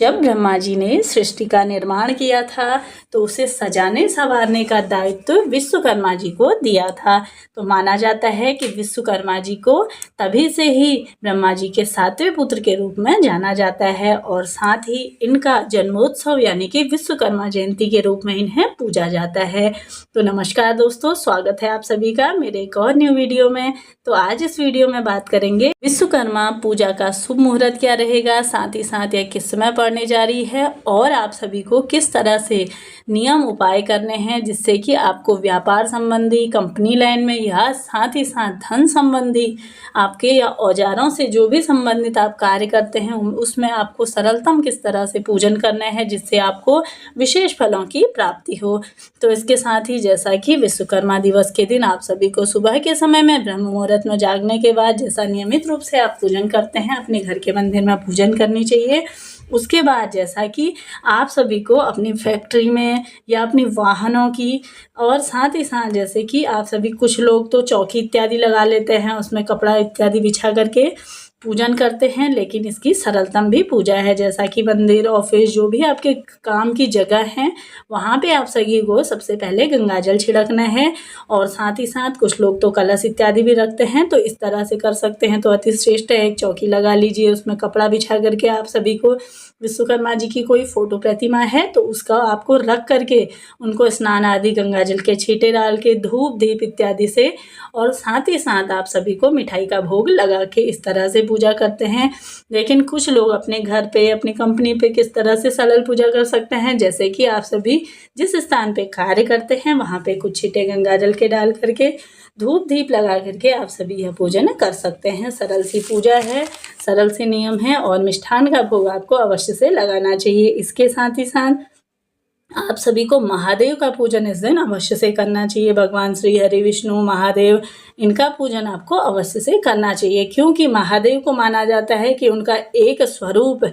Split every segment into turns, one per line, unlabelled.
जब ब्रह्मा जी ने सृष्टि का निर्माण किया था तो उसे सजाने संवारने का दायित्व विश्वकर्मा जी को दिया था। तो माना जाता है कि विश्वकर्मा जी को तभी से ही ब्रह्मा जी के सातवें पुत्र के रूप में जाना जाता है और साथ ही इनका जन्मोत्सव यानी कि विश्वकर्मा जयंती के रूप में इन्हें पूजा जाता है। तो नमस्कार दोस्तों, स्वागत है आप सभी का मेरे एक और न्यू वीडियो में। तो आज इस वीडियो में बात करेंगे विश्वकर्मा पूजा का शुभ मुहूर्त क्या रहेगा, साथ ही साथ यह किस समय पड़ने जा रही है और आप सभी को किस तरह से नियम उपाय करने हैं जिससे कि आपको व्यापार संबंधी, कंपनी लाइन में या साथ ही साथ धन संबंधी आपके या औजारों से जो भी संबंधित आप कार्य करते हैं उसमें आपको सरलतम किस तरह से पूजन करना है जिससे आपको विशेष फलों की प्राप्ति हो। तो इसके साथ ही जैसा कि विश्वकर्मा दिवस के दिन आप सभी को सुबह के समय में ब्रह्म मुहूर्त में जागने के बाद जैसा नियमित रूप से आप पूजन करते हैं अपने घर के मंदिर में पूजन करनी चाहिए। उसके बाद जैसा कि आप सभी को अपनी फैक्ट्री में या अपनी वाहनों की और साथ ही साथ जैसे कि आप सभी कुछ लोग तो चौकी इत्यादि लगा लेते हैं, उसमें कपड़ा इत्यादि बिछा करके पूजन करते हैं, लेकिन इसकी सरलतम भी पूजा है। जैसा कि मंदिर, ऑफिस, जो भी आपके काम की जगह है वहाँ पे आप सभी को सबसे पहले गंगा जल छिड़कना है और साथ ही साथ कुछ लोग तो कलश इत्यादि भी रखते हैं, तो इस तरह से कर सकते हैं तो अति श्रेष्ठ है। एक चौकी लगा लीजिए, उसमें कपड़ा बिछा करके आप सभी को विश्वकर्मा जी की कोई फोटो प्रतिमा है तो उसका आपको रख करके उनको स्नान आदि गंगा जल के छींटे डाल के धूप दीप इत्यादि से और साथ ही साथ आप सभी को मिठाई का भोग लगा के इस तरह से पूजा करते हैं। लेकिन कुछ लोग अपने घर पे, अपनी कंपनी पे किस तरह से सरल पूजा कर सकते हैं, जैसे कि आप सभी जिस स्थान पे कार्य करते हैं वहाँ पे कुछ छींटे गंगा जल के डाल करके धूप दीप लगा करके आप सभी यह पूजन कर सकते हैं। सरल सी पूजा है, सरल से नियम है और मिष्ठान का भोग आपको अवश्य से लगाना चाहिए। इसके साथ ही साथ आप सभी को महादेव का पूजन इस दिन अवश्य से करना चाहिए। भगवान श्री हरि विष्णु महादेव इनका पूजन आपको अवश्य से करना चाहिए, क्योंकि महादेव को माना जाता है कि उनका एक स्वरूप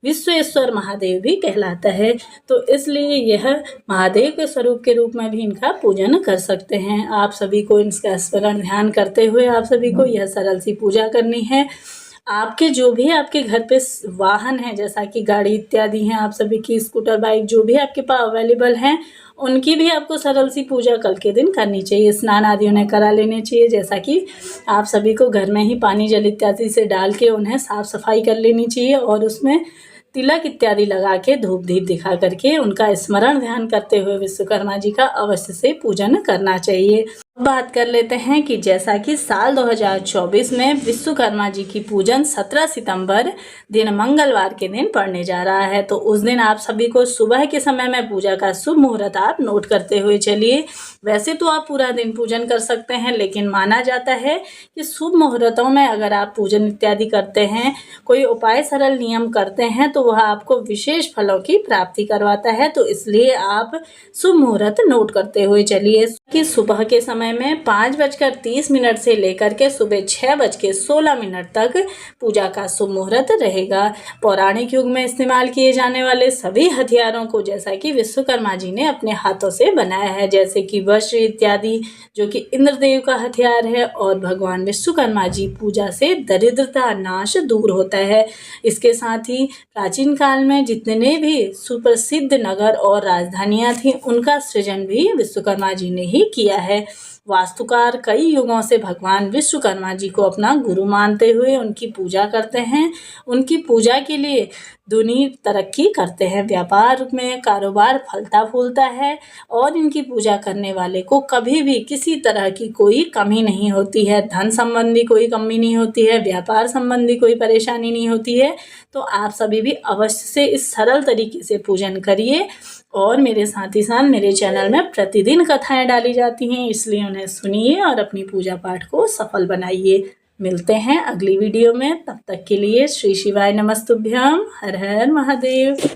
विश्वेश्वर महादेव भी कहलाता है। तो इसलिए यह महादेव के स्वरूप के रूप में भी इनका पूजन कर सकते हैं। आप सभी को इनका स्मरण ध्यान करते हुए आप सभी को यह सरल सी पूजा करनी है। आपके जो भी आपके घर पे वाहन है, जैसा कि गाड़ी इत्यादि हैं, आप सभी की स्कूटर, बाइक जो भी आपके पास अवेलेबल हैं, उनकी भी आपको सरल सी पूजा कल के दिन करनी चाहिए। स्नान आदि उन्हें करा लेने चाहिए। जैसा कि आप सभी को घर में ही पानी जल इत्यादि से डाल के उन्हें साफ सफाई कर लेनी चाहिए और उसमें तिलक इत्यादि लगा के धूप दीप दिखा करके उनका स्मरण ध्यान करते हुए विश्वकर्मा जी का अवश्य से पूजन करना चाहिए। बात कर लेते हैं कि जैसा कि साल 2024 में विश्वकर्मा जी की पूजन 17 सितंबर दिन मंगलवार के दिन पड़ने जा रहा है। तो उस दिन आप सभी को सुबह के समय में पूजा का शुभ मुहूर्त आप नोट करते हुए चलिए। वैसे तो आप पूरा दिन पूजन कर सकते हैं, लेकिन माना जाता है कि शुभ मुहूर्तों में अगर आप पूजन इत्यादि करते हैं, कोई उपाय सरल नियम करते हैं तो वह आपको विशेष फलों की प्राप्ति करवाता है। तो इसलिए आप शुभ मुहूर्त नोट करते हुए चलिए कि सुबह के समय में 5:30 से लेकर के सुबह 6:16 तक पूजा का शुभ मुहूर्त रहेगा। पौराणिक युग में इस्तेमाल किए जाने वाले सभी हथियारों को जैसा कि विश्वकर्मा जी ने अपने हाथों से बनाया है, जैसे कि वज्र इत्यादि जो कि इंद्रदेव का हथियार है, और भगवान विश्वकर्मा जी पूजा से दरिद्रता नाश दूर होता है। इसके साथ ही प्राचीन काल में जितने भी सुप्रसिद्ध नगर और राजधानियां थी उनका सृजन भी विश्वकर्मा जी ने ही किया है। वास्तुकार कई युगों से भगवान विश्वकर्मा जी को अपना गुरु मानते हुए उनकी पूजा करते हैं। उनकी पूजा के लिए दुनिया तरक्की करते हैं, व्यापार में कारोबार फलता फूलता है और इनकी पूजा करने वाले को कभी भी किसी तरह की कोई कमी नहीं होती है। धन संबंधी कोई कमी नहीं होती है, व्यापार संबंधी कोई परेशानी नहीं होती है। तो आप सभी भी अवश्य से इस सरल तरीके से पूजन करिए और मेरे साथ ही साथ मेरे चैनल में प्रतिदिन कथाएं डाली जाती हैं, इसलिए उन्हें सुनिए और अपनी पूजा पाठ को सफल बनाइए। मिलते हैं अगली वीडियो में, तब तक के लिए श्री शिवाय नमस्तुभ्यम। हर हर महादेव।